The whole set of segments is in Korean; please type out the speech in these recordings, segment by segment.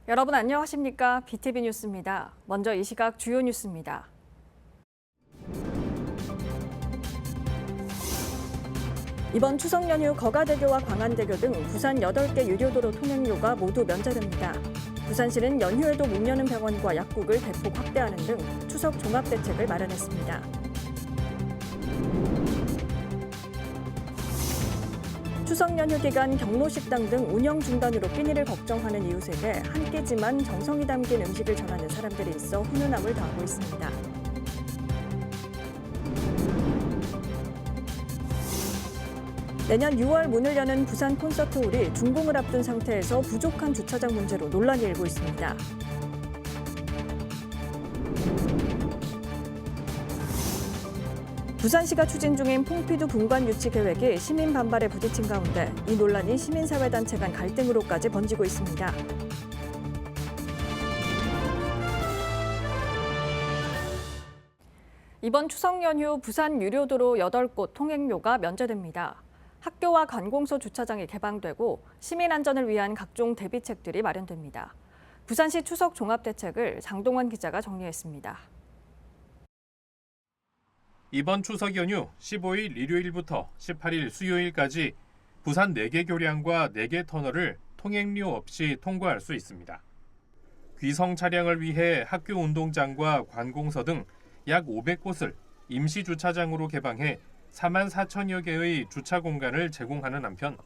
여러분 안녕하십니까? BTV 뉴스입니다. 먼저 이 시각 주요 뉴스입니다. 이번 추석 연휴 거가대교와 광안대교 등 부산 8개 유료도로 통행료가 모두 면제됩니다. 부산시는 연휴에도 문 여는 병원과 약국을 대폭 확대하는 등 추석 종합대책을 마련했습니다. 추석 연휴 기간 경로식당 등 운영 중단으로 끼니를 걱정하는 이웃에게 한 끼지만 정성이 담긴 음식을 전하는 사람들이 있어 훈훈함을 더하고 있습니다. 내년 6월 문을 여는 부산 콘서트홀이 준공을 앞둔 상태에서 부족한 주차장 문제로 논란이 일고 있습니다. 부산시가 추진 중인 퐁피두 분관 유치 계획이 시민 반발에 부딪힌 가운데 이 논란이 시민사회단체 간 갈등으로까지 번지고 있습니다. 이번 추석 연휴 부산 유료도로 8곳 통행료가 면제됩니다. 학교와 관공서 주차장이 개방되고 시민 안전을 위한 각종 대비책들이 마련됩니다. 부산시 추석 종합대책을 장동원 기자가 정리했습니다. 이번 추석 연휴 15일 일요일부터 18일 수요일까지 부산 4개 교량과 4개 터널을 통행료 없이 통과할 수 있습니다. 귀성 차량을 위해 학교 운동장과 관공서 등 약 500곳을 임시 주차장으로 개방해 4만 4천여 개의 주차 공간을 제공하는 한편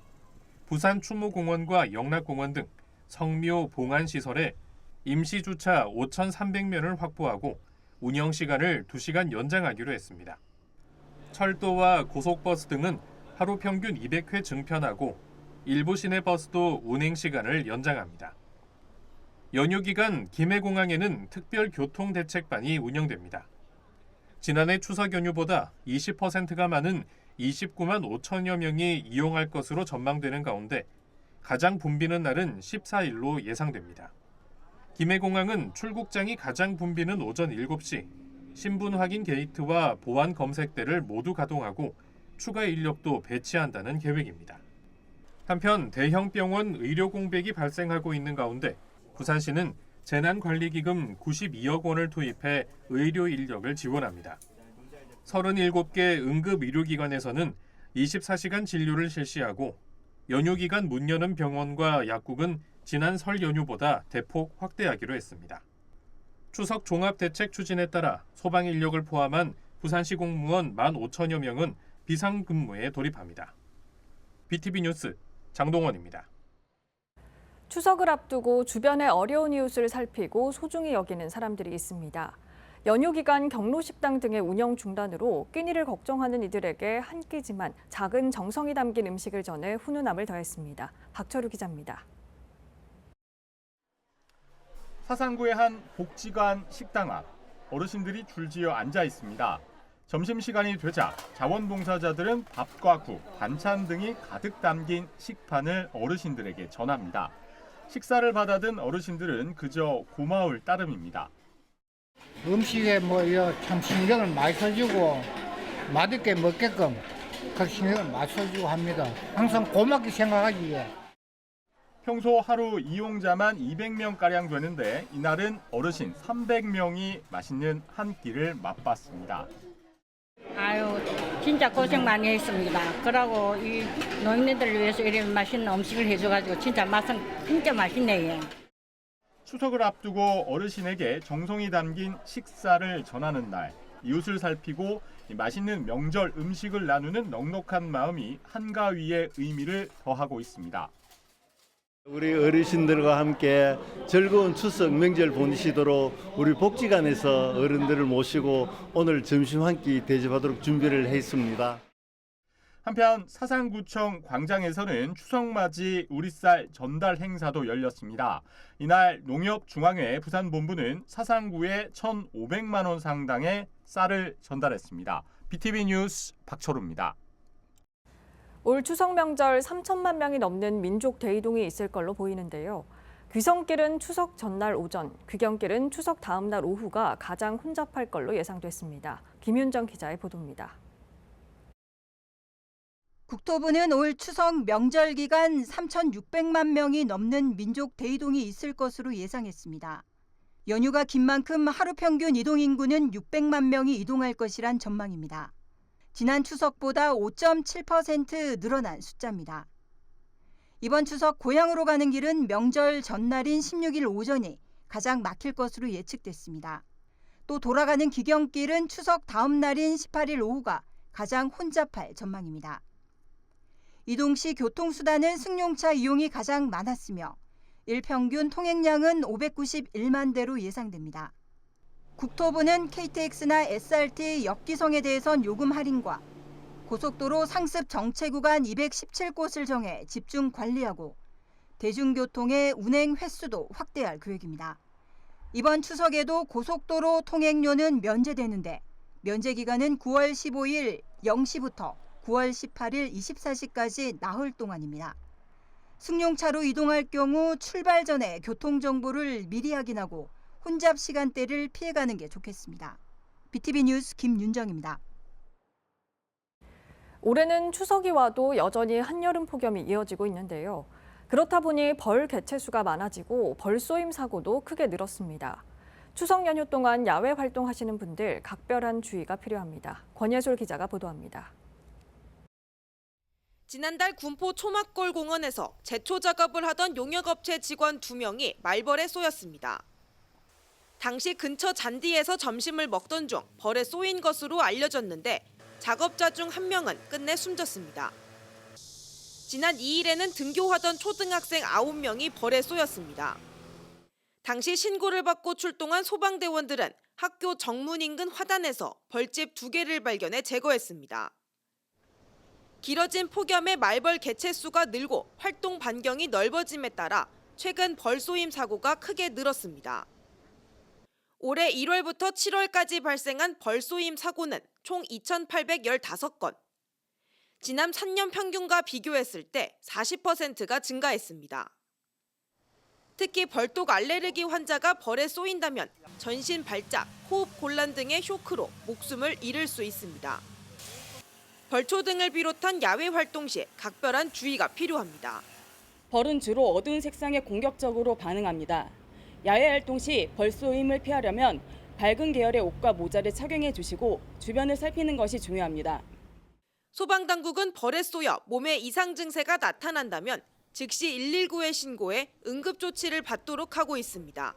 부산 추모공원과 영락공원 등 성묘 봉안시설에 임시 주차 5,300면을 확보하고 운영 시간을 2시간 연장하기로 했습니다. 철도와 고속버스 등은 하루 평균 200회 증편하고 일부 시내버스도 운행 시간을 연장합니다. 연휴 기간 김해공항에는 특별교통대책반이 운영됩니다. 지난해 추석 연휴보다 20%가 많은 29만 5천여 명이 이용할 것으로 전망되는 가운데 가장 붐비는 날은 14일로 예상됩니다. 김해공항은 출국장이 가장 붐비는 오전 7시, 신분 확인 게이트와 보안 검색대를 모두 가동하고 추가 인력도 배치한다는 계획입니다. 한편 대형 병원 의료 공백이 발생하고 있는 가운데 부산시는 재난관리기금 92억 원을 투입해 의료 인력을 지원합니다. 37개 응급의료기관에서는 24시간 진료를 실시하고 연휴 기간 문 여는 병원과 약국은 지난 설 연휴보다 대폭 확대하기로 했습니다. 추석 종합대책 추진에 따라 소방 인력을 포함한 부산시 공무원 15,000여 명은 비상근무에 돌입합니다. BTV 뉴스 장동원입니다. 추석을 앞두고 주변의 어려운 이웃을 살피고 소중히 여기는 사람들이 있습니다. 연휴 기간 경로식당 등의 운영 중단으로 끼니를 걱정하는 이들에게 한 끼지만 작은 정성이 담긴 음식을 전해 훈훈함을 더했습니다. 박철우 기자입니다. 사상구의 한 복지관 식당 앞 어르신들이 줄지어 앉아 있습니다. 점심시간이 되자 자원봉사자들은 밥과 국, 반찬 등이 가득 담긴 식판을 어르신들에게 전합니다. 식사를 받아든 어르신들은 그저 고마울 따름입니다. 음식에 참 신경을 많이 써주고 맛있게 먹게끔 그 신경을 많이 써주고 합니다. 항상 고맙게 생각하지. 평소 하루 이용자만 200명가량 되는데 이날은 어르신 300명이 맛있는 한 끼를 맛봤습니다. 아유, 진짜 고생 많이 했습니다. 그러고 이 노인네들을 위해서 이런 맛있는 음식을 해줘가지고 진짜 맛은 진짜 맛있네요. 추석을 앞두고 어르신에게 정성이 담긴 식사를 전하는 날, 이웃을 살피고 맛있는 명절 음식을 나누는 넉넉한 마음이 한가위의 의미를 더하고 있습니다. 우리 어르신들과 함께 즐거운 추석 명절 보내시도록 우리 복지관에서 어른들을 모시고 오늘 점심 한 끼 대접하도록 준비를 했습니다. 한편 사상구청 광장에서는 추석맞이 우리쌀 전달 행사도 열렸습니다. 이날 농협중앙회 부산본부는 사상구에 1,500만 원 상당의 쌀을 전달했습니다. BTV 뉴스 박철우입니다. 올 추석 명절 3천만 명이 넘는 민족 대이동이 있을 걸로 보이는데요. 귀성길은 추석 전날 오전, 귀경길은 추석 다음 날 오후가 가장 혼잡할 걸로 예상됐습니다. 김윤정 기자의 보도입니다. 국토부는 올 추석 명절 기간 3,600만 명이 넘는 민족 대이동이 있을 것으로 예상했습니다. 연휴가 긴 만큼 하루 평균 이동 인구는 600만 명이 이동할 것이란 전망입니다. 지난 추석보다 5.7% 늘어난 숫자입니다. 이번 추석 고향으로 가는 길은 명절 전날인 16일 오전이 가장 막힐 것으로 예측됐습니다. 또 돌아가는 귀경길은 추석 다음 날인 18일 오후가 가장 혼잡할 전망입니다. 이동 시 교통수단은 승용차 이용이 가장 많았으며 일평균 통행량은 591만 대로 예상됩니다. 국토부는 KTX나 SRT 역기성에 대해선 요금 할인과 고속도로 상습 정체 구간 217곳을 정해 집중 관리하고 대중교통의 운행 횟수도 확대할 계획입니다. 이번 추석에도 고속도로 통행료는 면제되는데 면제 기간은 9월 15일 0시부터 9월 18일 24시까지 나흘 동안입니다. 승용차로 이동할 경우 출발 전에 교통정보를 미리 확인하고 혼잡 시간대를 피해가는 게 좋겠습니다. BTV 뉴스 김윤정입니다. 올해는 추석이 와도 여전히 한여름 폭염이 이어지고 있는데요. 그렇다 보니 벌 개체수가 많아지고 벌쏘임 사고도 크게 늘었습니다. 추석 연휴 동안 야외 활동하시는 분들 각별한 주의가 필요합니다. 권예솔 기자가 보도합니다. 지난달 군포 초막골 공원에서 제초 작업을 하던 용역업체 직원 2명이 말벌에 쏘였습니다. 당시 근처 잔디에서 점심을 먹던 중 벌에 쏘인 것으로 알려졌는데 작업자 중 1명은 끝내 숨졌습니다. 지난 2일에는 등교하던 초등학생 9명이 벌에 쏘였습니다. 당시 신고를 받고 출동한 소방대원들은 학교 정문 인근 화단에서 벌집 2개를 발견해 제거했습니다. 길어진 폭염에 말벌 개체수가 늘고 활동 반경이 넓어짐에 따라 최근 벌쏘임 사고가 크게 늘었습니다. 올해 1월부터 7월까지 발생한 벌쏘임 사고는 총 2,815건. 지난 3년 평균과 비교했을 때 40%가 증가했습니다. 특히 벌독 알레르기 환자가 벌에 쏘인다면 전신 발작, 호흡 곤란 등의 쇼크로 목숨을 잃을 수 있습니다. 벌초 등을 비롯한 야외 활동 시 각별한 주의가 필요합니다. 벌은 주로 어두운 색상에 공격적으로 반응합니다. 야외 활동 시 벌쏘임을 피하려면 밝은 계열의 옷과 모자를 착용해 주시고 주변을 살피는 것이 중요합니다. 소방당국은 벌에 쏘여 몸에 이상 증세가 나타난다면 즉시 119에 신고해 응급조치를 받도록 하고 있습니다.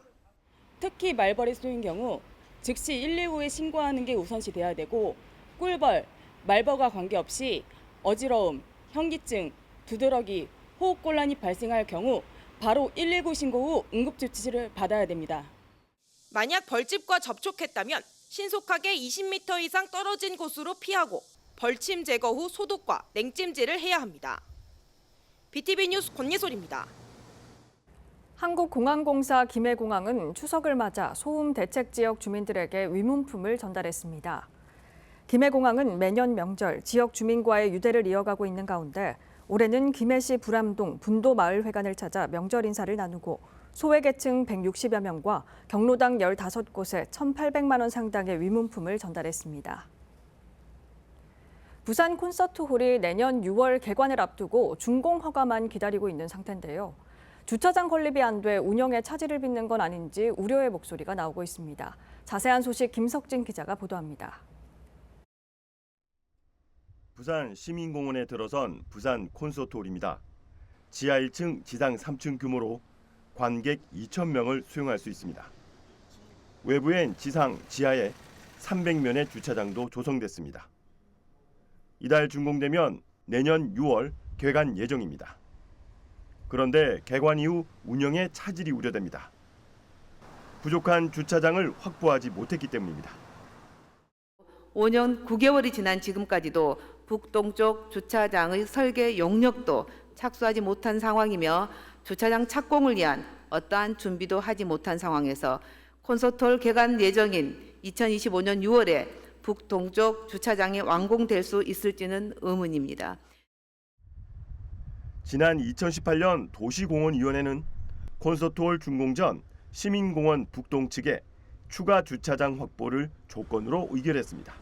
특히 말벌에 쏘인 경우 즉시 119에 신고하는 게 우선시돼야 되고 꿀벌, 말벌과 관계없이 어지러움, 현기증, 두드러기, 호흡곤란이 발생할 경우 바로 119 신고 후 응급조치를 받아야 됩니다. 만약 벌집과 접촉했다면 신속하게 20m 이상 떨어진 곳으로 피하고 벌침 제거 후 소독과 냉찜질을 해야 합니다. BTV 뉴스 권예솔입니다. 한국공항공사 김해공항은 추석을 맞아 소음 대책 지역 주민들에게 위문품을 전달했습니다. 김해공항은 매년 명절 지역 주민과의 유대를 이어가고 있는 가운데 올해는 김해시 불암동 분도마을회관을 찾아 명절 인사를 나누고 소외계층 160여 명과 경로당 15곳에 1,800만 원 상당의 위문품을 전달했습니다. 부산 콘서트홀이 내년 6월 개관을 앞두고 준공 허가만 기다리고 있는 상태인데요. 주차장 건립이 안 돼 운영에 차질을 빚는 건 아닌지 우려의 목소리가 나오고 있습니다. 자세한 소식 김석진 기자가 보도합니다. 부산 시민공원에 들어선 부산 콘서트홀입니다. 지하 1층, 지상 3층 규모로 관객 2,000명을 수용할 수 있습니다. 외부엔 지상, 지하에 300면의 주차장도 조성됐습니다. 이달 준공되면 내년 6월 개관 예정입니다. 그런데 개관 이후 운영에 차질이 우려됩니다. 부족한 주차장을 확보하지 못했기 때문입니다. 5년 9개월이 지난 지금까지도 북동쪽 주차장의 설계 용역도 착수하지 못한 상황이며 주차장 착공을 위한 어떠한 준비도 하지 못한 상황에서 콘서트홀 개관 예정인 2025년 6월에 북동쪽 주차장이 완공될 수 있을지는 의문입니다. 지난 2018년 도시공원위원회는 콘서트홀 준공 전 시민공원 북동 측에 추가 주차장 확보를 조건으로 의결했습니다.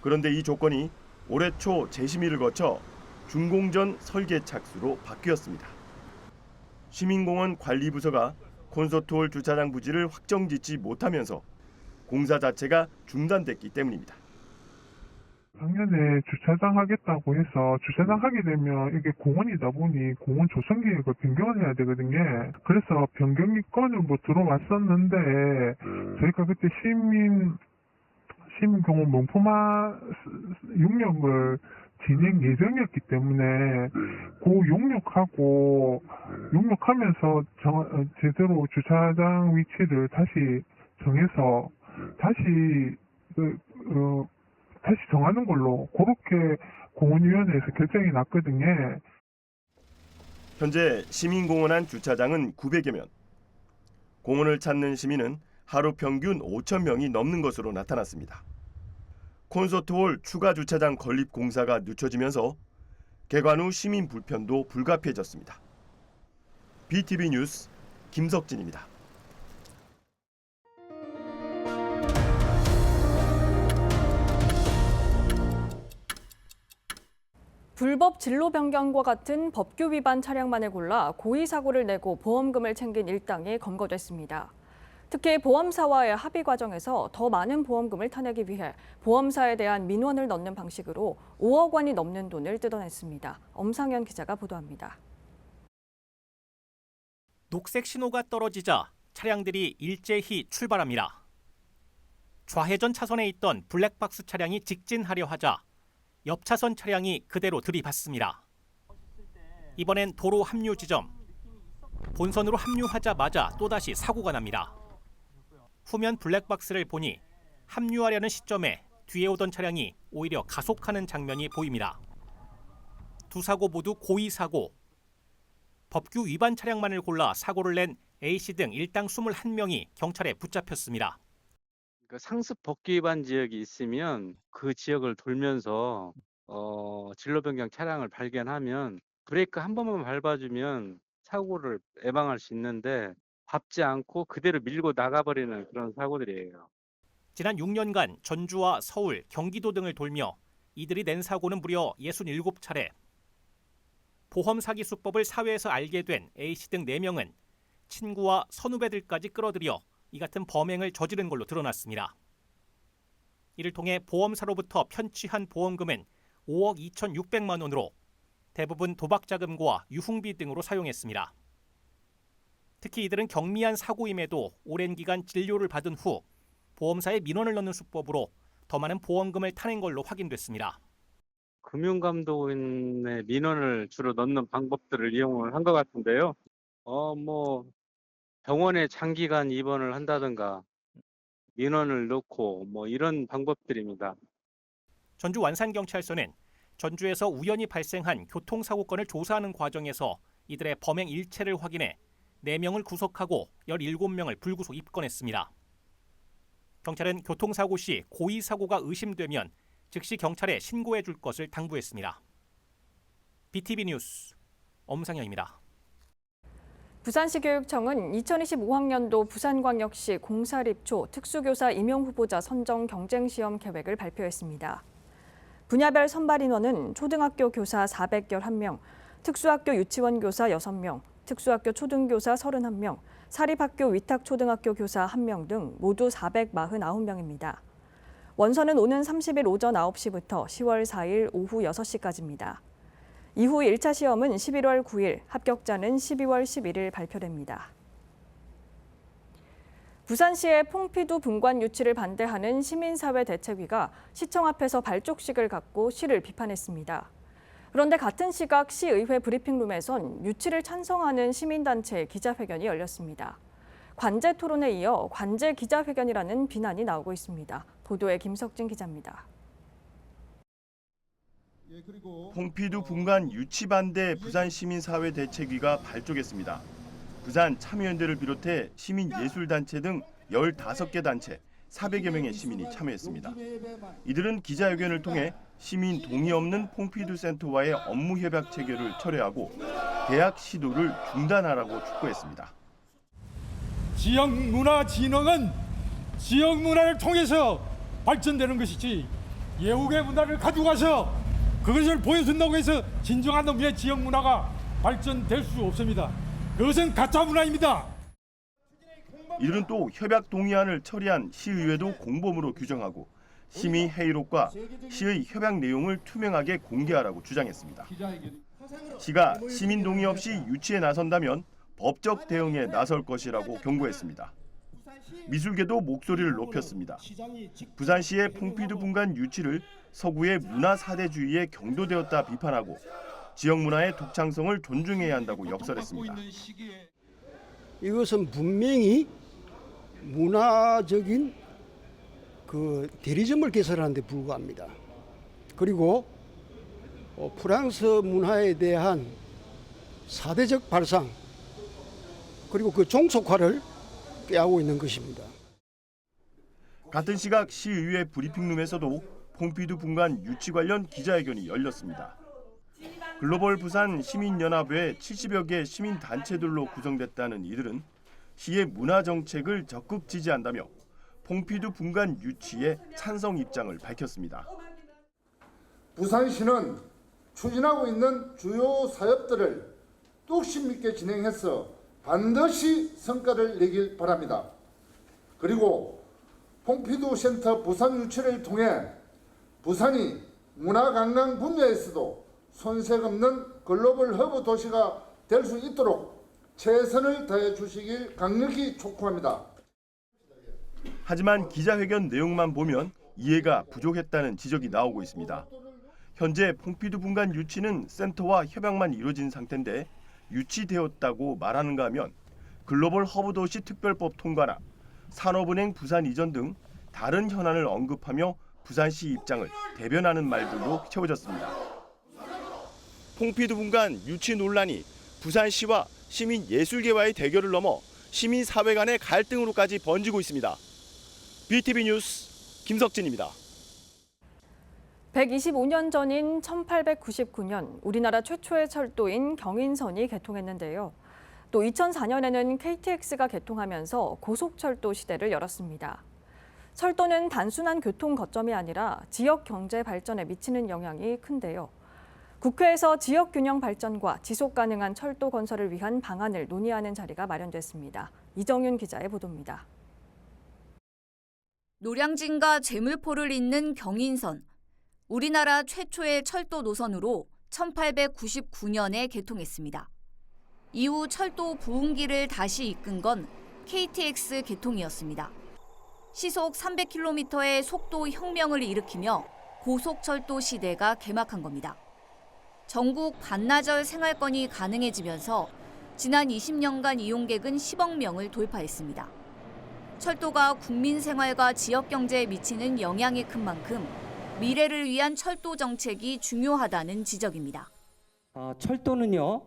그런데 이 조건이 올해 초 재심의를 거쳐 준공전 설계 착수로 바뀌었습니다. 시민공원 관리부서가 콘서트홀 주차장 부지를 확정 짓지 못하면서 공사 자체가 중단됐기 때문입니다. 작년에 주차장 하겠다고 해서 주차장 하게 되면 이게 공원이다 보니 공원 조성 계획을 변경을 해야 되거든요. 그래서 변경이 건을 들어왔었는데 저희가 그때 시민공원 명품화 용역을 진행 예정이었기 때문에 그 용역하면서 제대로 주차장 위치를 다시 정해서 다시 정하는 걸로 그렇게 공원위원회에서 결정이 났거든요. 현재 시민공원 안 주차장은 900여 명. 공원을 찾는 시민은 하루 평균 5천 명이 넘는 것으로 나타났습니다. 콘서트홀 추가 주차장 건립 공사가 늦춰지면서 개관 후 시민 불편도 불가피해졌습니다. BTV 뉴스 김석진입니다. 불법 진로 변경과 같은 법규 위반 차량만을 골라 고의 사고를 내고 보험금을 챙긴 일당이 검거됐습니다. 특히 보험사와의 합의 과정에서 더 많은 보험금을 타내기 위해 보험사에 대한 민원을 넣는 방식으로 5억 원이 넘는 돈을 뜯어냈습니다. 엄상현 기자가 보도합니다. 녹색 신호가 떨어지자 차량들이 일제히 출발합니다. 좌회전 차선에 있던 블랙박스 차량이 직진하려 하자 옆 차선 차량이 그대로 들이받습니다. 이번엔 도로 합류 지점. 본선으로 합류하자마자 또다시 사고가 납니다. 후면 블랙박스를 보니 합류하려는 시점에 뒤에 오던 차량이 오히려 가속하는 장면이 보입니다. 두 사고 모두 고의 사고. 법규 위반 차량만을 골라 사고를 낸 A씨 등 일당 21명이 경찰에 붙잡혔습니다. 상습 법규 위반 지역이 있으면 그 지역을 돌면서 진로 변경 차량을 발견하면 브레이크 한 번만 밟아주면 사고를 예방할 수 있는데 밟지 않고 그대로 밀고 나가버리는 그런 사고들이에요. 지난 6년간 전주와 서울, 경기도 등을 돌며 이들이 낸 사고는 무려 67차례. 보험 사기 수법을 사회에서 알게 된 A씨 등 4명은 친구와 선후배들까지 끌어들여 이 같은 범행을 저지른 걸로 드러났습니다. 이를 통해 보험사로부터 편취한 보험금은 5억 2,600만 원으로 대부분 도박 자금과 유흥비 등으로 사용했습니다. 특히 이들은 경미한 사고임에도 오랜 기간 진료를 받은 후 보험사에 민원을 넣는 수법으로 더 많은 보험금을 타낸 걸로 확인됐습니다. 금융감독원에 민원을 주로 넣는 방법들을 이용을 한 것 같은데요. 병원에 장기간 입원을 한다든가 민원을 넣고 이런 방법들입니다. 전주 완산경찰서는 전주에서 우연히 발생한 교통사고건을 조사하는 과정에서 이들의 범행 일체를 확인해 4명을 구속하고 17명을 불구속 입건했습니다. 경찰은 교통사고 시 고의 사고가 의심되면 즉시 경찰에 신고해 줄 것을 당부했습니다. BTV 뉴스 엄상현입니다. 부산시 교육청은 2025학년도 부산광역시 공사립초 특수교사 임용 후보자 선정 경쟁시험 계획을 발표했습니다. 분야별 선발 인원은 초등학교 교사 411명, 특수학교 유치원 교사 6명, 특수학교 초등교사 31명, 사립학교 위탁초등학교 교사 1명 등 모두 449명입니다. 원서는 오는 30일 오전 9시부터 10월 4일 오후 6시까지입니다. 이후 1차 시험은 11월 9일, 합격자는 12월 11일 발표됩니다. 부산시의 퐁피두 분관 유치를 반대하는 시민사회 대책위가 시청 앞에서 발족식을 갖고 시를 비판했습니다. 그런데 같은 시각 시의회 브리핑룸에선 유치를 찬성하는 시민단체의 기자회견이 열렸습니다. 관제 토론에 이어 관제 기자회견이라는 비난이 나오고 있습니다. 보도에 김석진 기자입니다. 퐁피두 분관 유치 반대 부산시민사회 대책위가 발족했습니다. 부산 참여연대를 비롯해 시민예술단체 등 15개 단체 400여 명의 시민이 참여했습니다. 이들은 기자회견을 통해 시민 동의 없는 퐁피두 센터와의 업무 협약 체결을 철회하고 대학 시도를 중단하라고 촉구했습니다. 지역 문화 진흥은 지역 문화를 통해서 발전되는 것이지 예우의 문화를 가져가서 그것을 보여준다고 해서 진정한 의미의 지역 문화가 발전될 수 없습니다. 그것은 가짜 문화입니다. 이들은 또 협약 동의안을 처리한 시의회도 공범으로 규정하고 심의 회의록과 시의 협약 내용을 투명하게 공개하라고 주장했습니다. 시가 시민 동의 없이 유치에 나선다면 법적 대응에 나설 것이라고 경고했습니다. 미술계도 목소리를 높였습니다. 부산시의 퐁피두 분관 유치를 서구의 문화 사대주의에 경도되었다 비판하고 지역 문화의 독창성을 존중해야 한다고 역설했습니다. 이것은 분명히 문화적인 그 대리점을 개설하는 데 불과합니다. 그리고 프랑스 문화에 대한 사대적 발상 그리고 그 종속화를 꾀하고 있는 것입니다. 같은 시각 시의회 브리핑룸에서도 퐁피두 분관 유치 관련 기자회견이 열렸습니다. 글로벌 부산 시민연합회 70여 개 시민단체들로 구성됐다는 이들은 시의 문화 정책을 적극 지지한다며 퐁피두 분관 유치에 찬성 입장을 밝혔습니다. 부산시는 추진하고 있는 주요 사업들을 뚝심 있게 진행해서 반드시 성과를 내길 바랍니다. 그리고 퐁피두 센터 부산 유치를 통해 부산이 문화관광 분야에서도 손색 없는 글로벌 허브 도시가 될 수 있도록 최선을 다해 주시길 강력히 촉구합니다. 하지만 기자회견 내용만 보면 이해가 부족했다는 지적이 나오고 있습니다. 현재 퐁피두 분관 유치는 센터와 협약만 이루어진 상태인데 유치되었다고 말하는가 하면 글로벌 허브 도시 특별법 통과나 산업은행 부산 이전 등 다른 현안을 언급하며 부산시 입장을 대변하는 말들로 채워졌습니다. 퐁피두 분관 유치 논란이 부산시와 시민예술계와의 대결을 넘어 시민사회 간의 갈등으로까지 번지고 있습니다. BTV 뉴스 김석진입니다. 125년 전인 1899년 우리나라 최초의 철도인 경인선이 개통했는데요. 또 2004년에는 KTX가 개통하면서 고속철도 시대를 열었습니다. 철도는 단순한 교통 거점이 아니라 지역 경제 발전에 미치는 영향이 큰데요. 국회에서 지역 균형 발전과 지속 가능한 철도 건설을 위한 방안을 논의하는 자리가 마련됐습니다. 이정윤 기자의 보도입니다. 노량진과 제물포를 잇는 경인선. 우리나라 최초의 철도 노선으로 1899년에 개통했습니다. 이후 철도 부흥기를 다시 이끈 건 KTX 개통이었습니다. 시속 300km의 속도 혁명을 일으키며 고속철도 시대가 개막한 겁니다. 전국 반나절 생활권이 가능해지면서 지난 20년간 이용객은 10억 명을 돌파했습니다. 철도가 국민 생활과 지역 경제에 미치는 영향이 큰 만큼 미래를 위한 철도 정책이 중요하다는 지적입니다. 철도는요,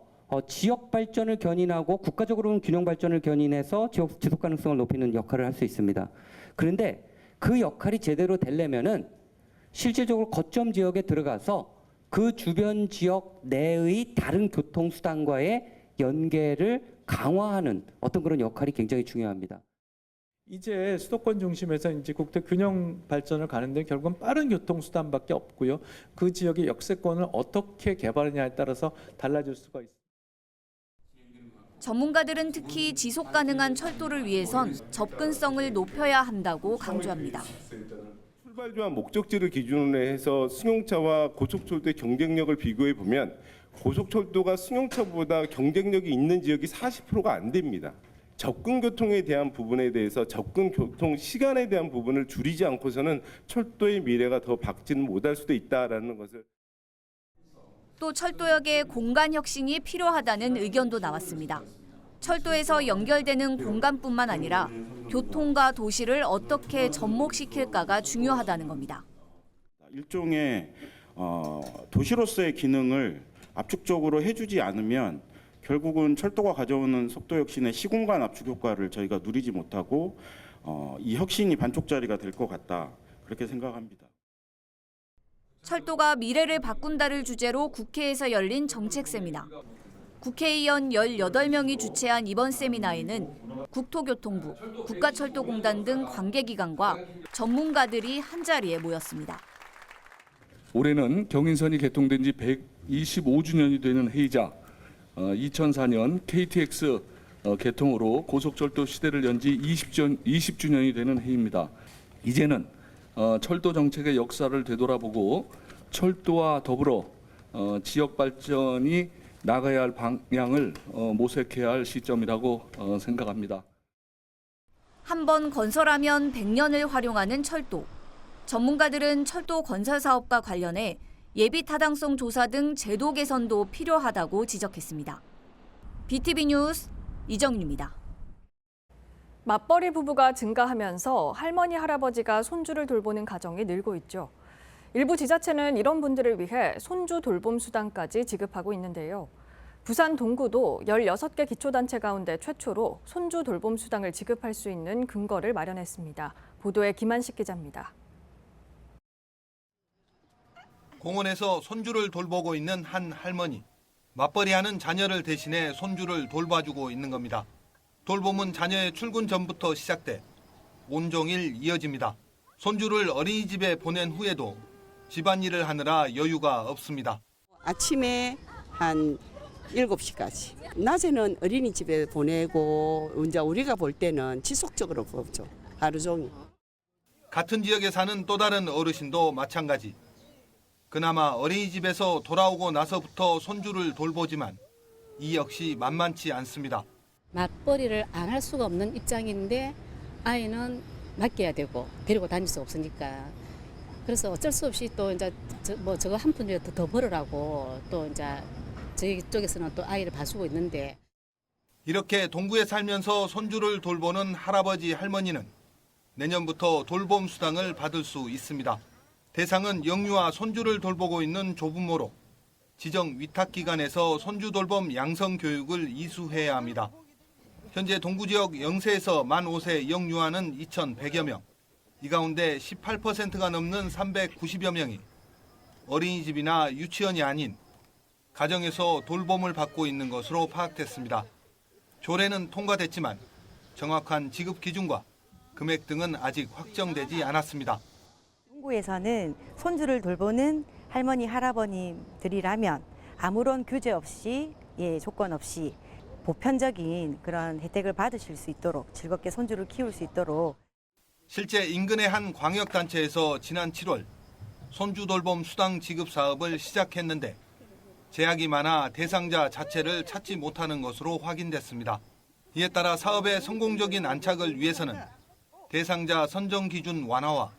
지역 발전을 견인하고 국가적으로는 균형 발전을 견인해서 지속 가능성을 높이는 역할을 할 수 있습니다. 그런데 그 역할이 제대로 되려면은 실질적으로 거점 지역에 들어가서 그 주변 지역 내의 다른 교통수단과의 연계를 강화하는 어떤 그런 역할이 굉장히 중요합니다. 이제 수도권 중심에서 이제 국토 균형 발전을 가는데 결국은 빠른 교통수단밖에 없고요. 그 지역의 역세권을 어떻게 개발하냐에 따라서 달라질 수가 있습니다. 전문가들은 특히 지속 가능한 철도를 위해선 접근성을 높여야 한다고 강조합니다. 출발지와 목적지를 기준으로 해서 승용차와 고속철도의 경쟁력을 비교해 보면 고속철도가 승용차보다 경쟁력이 있는 지역이 40%가 안 됩니다. 접근 교통에 대한 부분에 대해서 접근 교통 시간에 대한 부분을 줄이지 않고서는 철도의 미래가 더 밝지는 못할 수도 있다라는 것을. 또 철도역의 공간 혁신이 필요하다는 의견도 나왔습니다. 철도에서 연결되는 공간뿐만 아니라 교통과 도시를 어떻게 접목시킬까가 중요하다는 겁니다. 일종의 도시로서의 기능을 압축적으로 해주지 않으면 결국은 철도가 가져오는 속도 혁신의 시공간 압축 효과를 저희가 누리지 못하고 이 혁신이 반쪽짜리가 될 것 같다, 그렇게 생각합니다. 철도가 미래를 바꾼다를 주제로 국회에서 열린 정책 세미나. 국회의원 18명이 주최한 이번 세미나에는 국토교통부, 국가철도공단 등 관계기관과 전문가들이 한자리에 모였습니다. 올해는 경인선이 개통된 지 125주년이 되는 해이자 2004년 KTX 개통으로 고속철도 시대를 연 지 20주년이 되는 해입니다. 이제는 철도 정책의 역사를 되돌아보고 철도와 더불어 지역 발전이 나가야 할 방향을 모색해야 할 시점이라고 생각합니다. 한 번 건설하면 100년을 활용하는 철도. 전문가들은 철도 건설 사업과 관련해 예비 타당성 조사 등 제도 개선도 필요하다고 지적했습니다. BTV 뉴스 이정윤입니다. 맞벌이 부부가 증가하면서 할머니, 할아버지가 손주를 돌보는 가정이 늘고 있죠. 일부 지자체는 이런 분들을 위해 손주 돌봄 수당까지 지급하고 있는데요. 부산 동구도 16개 기초단체 가운데 최초로 손주 돌봄 수당을 지급할 수 있는 근거를 마련했습니다. 보도에 김한식 기자입니다. 공원에서 손주를 돌보고 있는 한 할머니. 맞벌이하는 자녀를 대신해 손주를 돌봐주고 있는 겁니다. 돌봄은 자녀의 출근 전부터 시작돼 온종일 이어집니다. 손주를 어린이집에 보낸 후에도 집안일을 하느라 여유가 없습니다. 아침에 한 7시까지. 낮에는 어린이집에 보내고 이제 우리가 볼 때는 지속적으로 보죠. 하루 종일. 같은 지역에 사는 또 다른 어르신도 마찬가지. 그나마 어린이집에서 돌아오고 나서부터 손주를 돌보지만 이 역시 만만치 않습니다. 맞벌이를 안 할 수가 없는 입장인데 아이는 맡겨야 되고 데리고 다닐 수 없으니까 그래서 어쩔 수 없이 또 이제 저거 한 푼이라도 더 벌으라고 또 이제 저희 쪽에서는 또 아이를 봐주고 있는데 이렇게 동구에 살면서 손주를 돌보는 할아버지 할머니는 내년부터 돌봄 수당을 받을 수 있습니다. 대상은 영유아 손주를 돌보고 있는 조부모로 지정 위탁기관에서 손주 돌봄 양성 교육을 이수해야 합니다. 현재 동구 지역 0세에서 만 5세 영유아는 2,100여 명, 이 가운데 18%가 넘는 390여 명이 어린이집이나 유치원이 아닌 가정에서 돌봄을 받고 있는 것으로 파악됐습니다. 조례는 통과됐지만 정확한 지급 기준과 금액 등은 아직 확정되지 않았습니다. 동구에서는 손주를 돌보는 할머니, 할아버님들이라면 아무런 규제 없이 조건 없이 보편적인 그런 혜택을 받으실 수 있도록 즐겁게 손주를 키울 수 있도록 실제 인근의 한 광역단체에서 지난 7월 손주 돌봄 수당 지급 사업을 시작했는데 제약이 많아 대상자 자체를 찾지 못하는 것으로 확인됐습니다. 이에 따라 사업의 성공적인 안착을 위해서는 대상자 선정 기준 완화와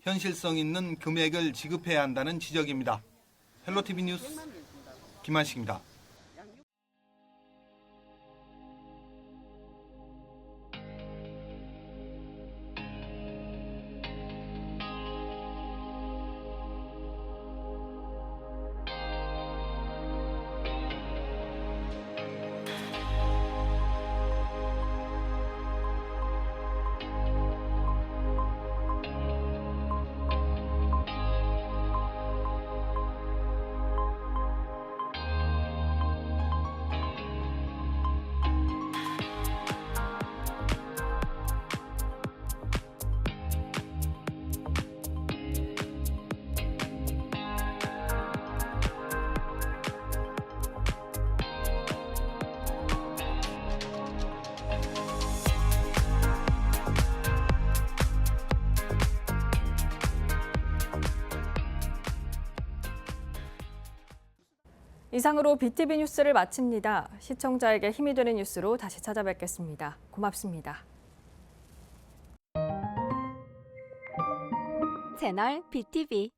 현실성 있는 금액을 지급해야 한다는 지적입니다. 헬로티비 뉴스 김한식입니다. 이상으로 BTV 뉴스를 마칩니다. 시청자에게 힘이 되는 뉴스로 다시 찾아뵙겠습니다. 고맙습니다. 채널 BTV